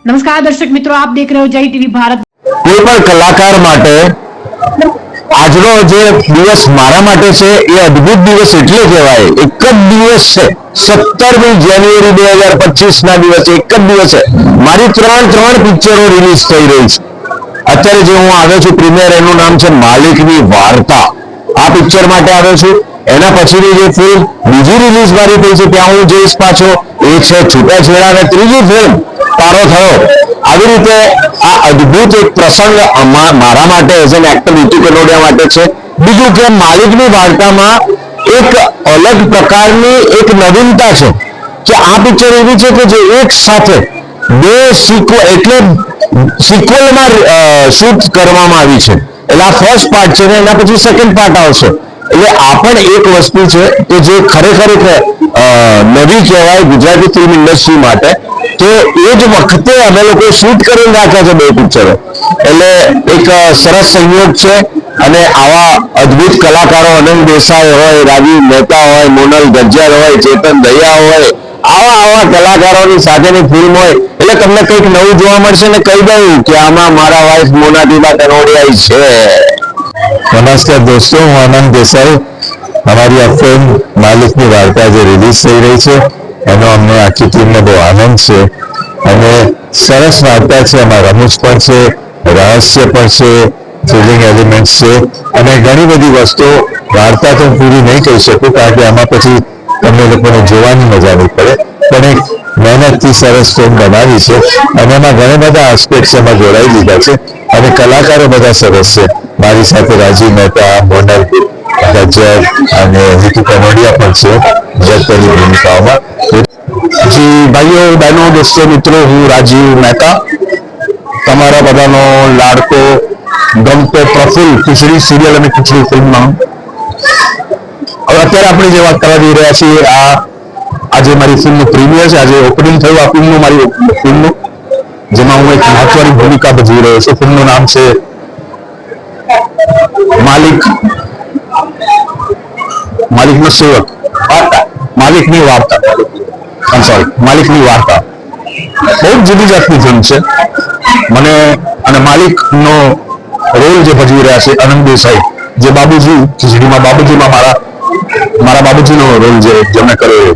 नमस्कार दर्शक मित्रों, आप देख रहे हो जय टीवी भारत। કોઈ પણ કલાકાર માટે આજનો જે દિવસ મારા માટે છે એ અદ્ભુત દિવસ એટલે કહેવાય. એક જ દિવસ છે 17મી જાન્યુઆરી 2025 ના દિવસે એક જ દિવસે મારી ત્રણ પિક્ચરો રિલીઝ થઈ રહી છે. અત્યારે જે હું આવ્યો છું પ્રીમિયર, એનું નામ છે માલિકની વાર્તા. આ પિક્ચર માટે આવ્યો છું. એના પછીની જે ફિલ્મ બીજી રિલીઝ મારી થઈ છે ત્યાં હું જઈશ પાછો, એ છે છૂટાછેડા, અને ત્રીજી ફિલ્મ તારો થયો. આવી રીતે આ અદ્ભુત એક પ્રસંગ મારા માટે as an actor Neetu Kanodia માટે છે. બીજું કે માલિકની વાર્તામાં એક અલગ પ્રકારની એક નવીનતા છે કે આ પિક્ચર એવી છે કે જે એક સાથે બે સિક્વલમાં શૂટ કરવામાં આવી છે. એટલે આ ફર્સ્ટ પાર્ટ છે ને એના પછી સેકન્ડ પાર્ટ આવશે. એટલે આ પણ એક વસ્તુ છે કે જે ખરેખર નવી કહેવાય ગુજરાતી ફિલ્મ ઇન્ડસ્ટ્રી માટે. તો એ જ વખતે અમે લોકો શૂટ કરીને રાખ્યા છે બે પિક્ચરો. એટલે એક સરસ સંયોગ છે. અને આવા અદ્ભુત કલાકારો અનંત દેસાઈ હોય, રાજીવ મહેતા હોય, મોનલ ગજ્જર હોય, ચેતન દયા હોય, આવા કલાકારોની સાથેની ફિલ્મ હોય એટલે તમને કંઈક નવું જોવા મળશે. ને કહી દઉં કે આમાં મારા વાઇફ મોનાટીબા કનોડિયા છે. નમસ્કાર દોસ્તો, હું આનંદ દેસાઈ. અમારી આ ફિલ્મ માલિકની વાર્તા જે રિલીઝ થઈ રહી છે એનો અમને આખી ટીમને બહુ આનંદ છે. અને સરસ વાર્તા છે. એમાં રમૂજ પણ છે, રહસ્ય પણ છે, થ્રિલિંગ એલિમેન્ટ્સ છે અને ઘણી બધી વસ્તુઓ. વાર્તા તો પૂરી નહીં કહી શકું કારણ કે આમાં પછી તમને લોકોને જોવાની મજા નહીં પડે, પણ એક મહેનતથી સરસ ફિલ્મ બનાવી છે અને એમાં ઘણા બધા આસ્પેક્ટ્સ એમાં જોડાઈ લીધા છે. અને કલાકારો બધા સરસ છે. મારી સાથે રાજીવ મહેતા, મોનલ ગજ્જર અને નીતુ કનોડિયા પણ છે જગતની ભૂમિકાઓમાં. જી ભાઈઓ બહેનો દોસ્તો મિત્રો, હું રાજીવ મહેતા, તમારા બધાનો લાડકો ગમતો પ્રફુલ્લ ખીચડી સિરિયલ અને ખીચડી ફિલ્મમાં. હવે અત્યારે આપણે જે વાત કરવા જઈ રહ્યા છીએ, આજે મારી ફિલ્મનું પ્રીમિયર છે. આજે ઓપનિંગ થયું આ ફિલ્મનું, મારી ફિલ્મનું, જેમાં હું એક મહત્વની ભૂમિકા ભજવી રહ્યો છું. ફિલ્મનું નામ છે માલિકનો સેવક, માલિકની વાર્તા. માલિકની વાર્તા બહુ જ જુદી જાતની ફિલ્મ છે. મને અને માલિકનો રોલ જે ભજવી રહ્યા છે આનંદ દેસાઈ, જે બાબુજી ખીચડીમાં બાબુજીમાં મારા બાબુજીનો રોલ જેમણે કર્યો